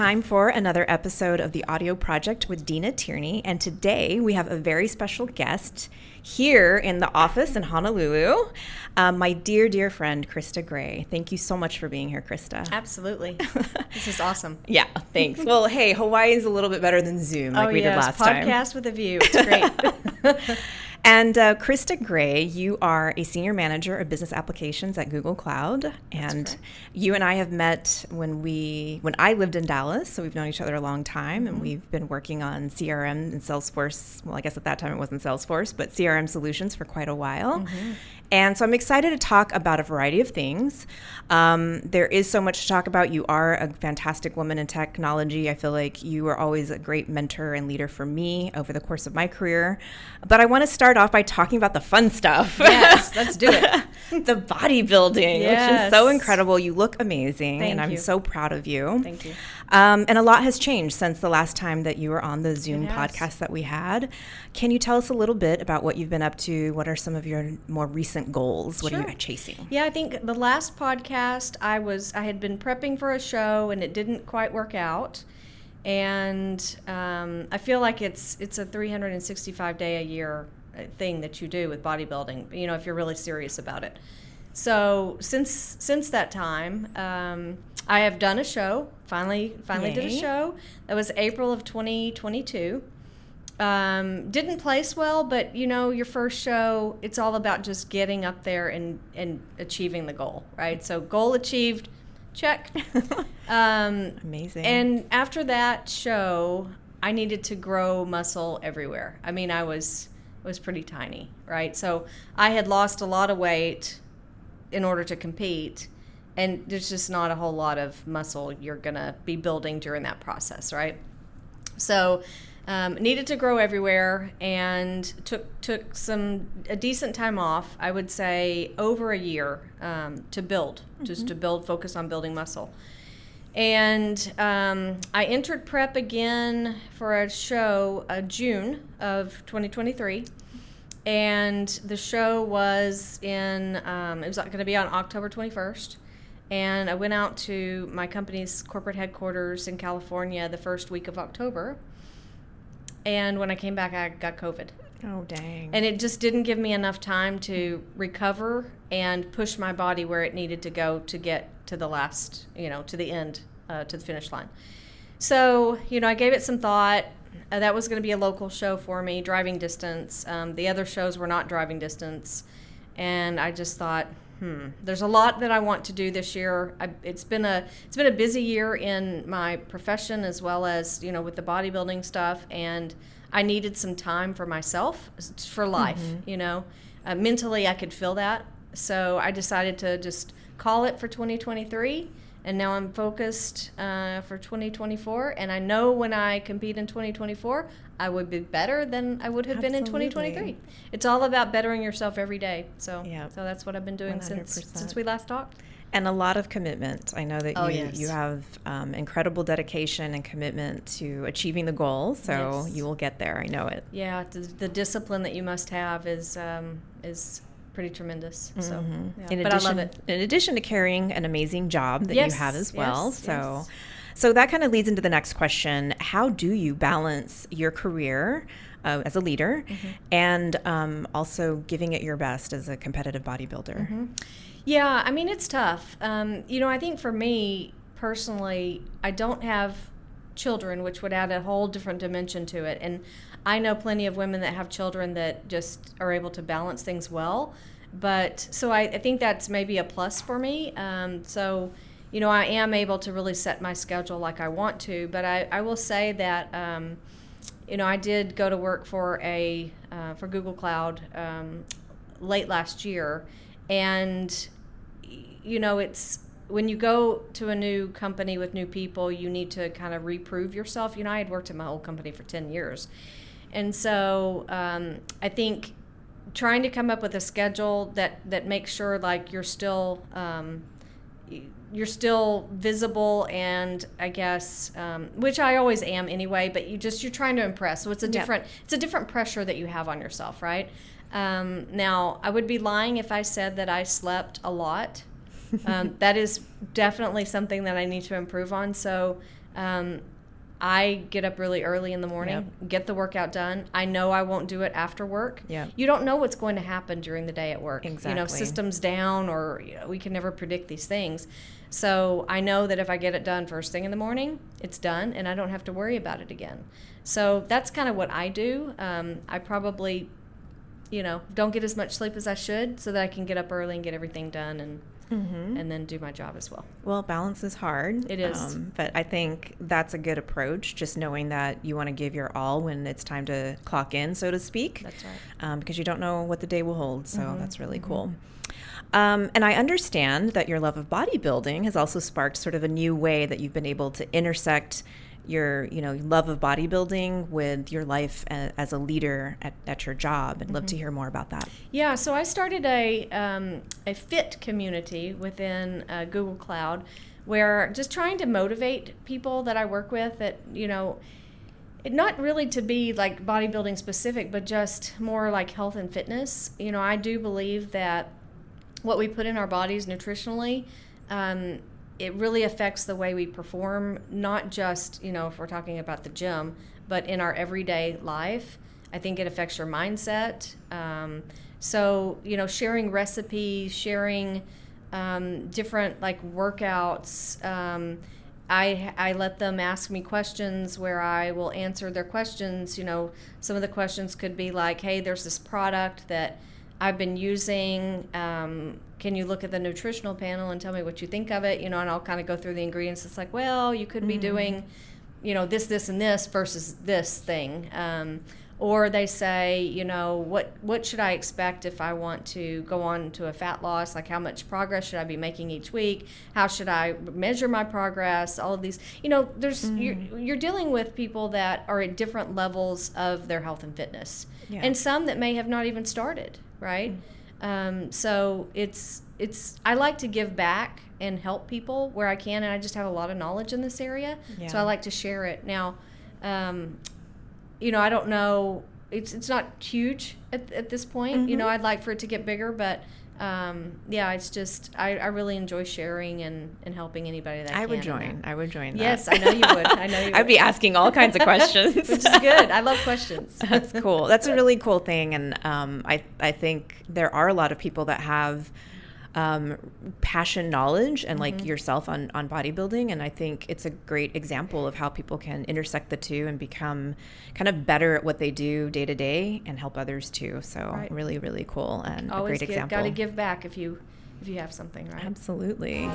time for another episode of the Audio Project with Deena Tearney, and today we have a very special guest here in the office in Honolulu, my dear friend, Krista Gray. Thank you so much for being here, Krista. Absolutely. This is awesome. Yeah, thanks. Well, hey, Hawaii is a little bit better than Zoom like we did last time. Podcast with a view. It's great. And Krista Gray, you are a senior manager of business applications at Google Cloud, and you and I have met when I lived in Dallas, so we've known each other a long time, and we've been working on CRM and Salesforce. Well, I guess at that time it wasn't Salesforce, but CRM solutions for quite a while. And so I'm excited to talk about a variety of things. There is so much to talk about. You are a fantastic woman in technology. I feel like you are always a great mentor and leader for me over the course of my career. But I want to start off by talking about the fun stuff. Yes, let's do it. The bodybuilding, which is so incredible. You look amazing, and I'm so proud of you. Thank you. And a lot has changed since the last time that you were on the Zoom podcast that we had. Can you tell us a little bit about what you've been up to? What are some of your more recent goals? What are you chasing? Yeah, I think the last podcast I had been prepping for a show and it didn't quite work out. And I feel like it's a 365-day-a-year thing that you do with bodybuilding, you know, if you're really serious about it. So since that time, I have done a show, finally did a show. That was April of 2022. Didn't place well, but you know, your first show, it's all about just getting up there and achieving the goal, right? So goal achieved, check. Amazing. And after that show, I needed to grow muscle everywhere. I mean, I was pretty tiny, right? So I had lost a lot of weight in order to compete, and there's just not a whole lot of muscle you're gonna be building during that process, right? So needed to grow everywhere, and took a decent time off. I would say over a year to build, just to focus on building muscle. And I entered prep again for a show June of 2023, and the show was it was going to be on October 21st. And I went out to my company's corporate headquarters in California the first week of October. And when I came back, I got COVID. Oh, dang. And it just didn't give me enough time to recover and push my body where it needed to go to get to the last, to the end, to the finish line. So, I gave it some thought. That was going to be a local show for me, driving distance. The other shows were not driving distance. And I just thought, there's a lot that I want to do this year. It's been a busy year in my profession as well as, with the bodybuilding stuff. And I needed some time for myself, for life, mentally I could feel that. So I decided to just call it for 2023. And now I'm focused for 2024. And I know when I compete in 2024, I would be better than I would have been in 2023. It's all about bettering yourself every day. So that's what I've been doing since we last talked. And a lot of commitment. I know that you have incredible dedication and commitment to achieving the goal. So you will get there. I know it. Yeah, the discipline that you must have is pretty tremendous. So, but I love it. In addition to carrying an amazing job that you have as well. So that kind of leads into the next question. How do you balance your career as a leader and also giving it your best as a competitive bodybuilder? Yeah, I mean, it's tough. I think for me personally, I don't have children, which would add a whole different dimension to it. And I know plenty of women that have children that just are able to balance things well. But so I think that's maybe a plus for me. I am able to really set my schedule like I want to. But I will say that, I did go to work for Google Cloud late last year. And, it's when you go to a new company with new people, you need to kind of reprove yourself. I had worked at my old company for 10 years. And so I think trying to come up with a schedule that makes sure like you're still visible, and I guess which I always am anyway, but you're trying to impress. So it's a different pressure that you have on yourself, right? Now I would be lying if I said that I slept a lot. That is definitely something that I need to improve on. So I get up really early in the morning, get the workout done. I know I won't do it after work. You don't know what's going to happen during the day at work. Exactly. Systems down, or we can never predict these things. So I know that if I get it done first thing in the morning, it's done, and I don't have to worry about it again. So that's kind of what I do. I probably, don't get as much sleep as I should, so that I can get up early and get everything done and then do my job as well. Well, balance is hard. It is. But I think that's a good approach, just knowing that you want to give your all when it's time to clock in, so to speak. That's right. Because you don't know what the day will hold. So that's really cool. And I understand that your love of bodybuilding has also sparked sort of a new way that you've been able to intersect your love of bodybuilding with your life as a leader at your job. I'd love to hear more about that. Yeah, so I started a fit community within Google Cloud, where just trying to motivate people that I work with that, not really to be like bodybuilding specific, but just more like health and fitness. I do believe that what we put in our bodies nutritionally, it really affects the way we perform, not just, if we're talking about the gym, but in our everyday life. I think it affects your mindset. So, sharing recipes, sharing different workouts. I let them ask me questions where I will answer their questions. Some of the questions could be like, hey, there's this product that I've been using. Can you look at the nutritional panel and tell me what you think of it? And I'll kind of go through the ingredients. It's like, well, you could be doing, this, and this versus this thing. Or they say, what should I expect if I want to go on to a fat loss? Like, how much progress should I be making each week? How should I measure my progress? All of these, there's you're dealing with people that are at different levels of their health and fitness, and some that may have not even started, right? So it's I like to give back and help people where I can, and I just have a lot of knowledge in this area, so I like to share it. Now, I don't know, it's not huge at this point. I'd like for it to get bigger, but it's just I really enjoy sharing and helping anybody that I can. I would join that. Yes, I know you would. I'd be asking all kinds of questions. Which is good. I love questions. That's cool. That's a really cool thing. And I think there are a lot of people that have passion, knowledge, and like yourself on bodybuilding. And I think it's a great example of how people can intersect the two and become kind of better at what they do day to day and help others too. So really, really cool and a great example. Got to give back if you have something, right? Absolutely.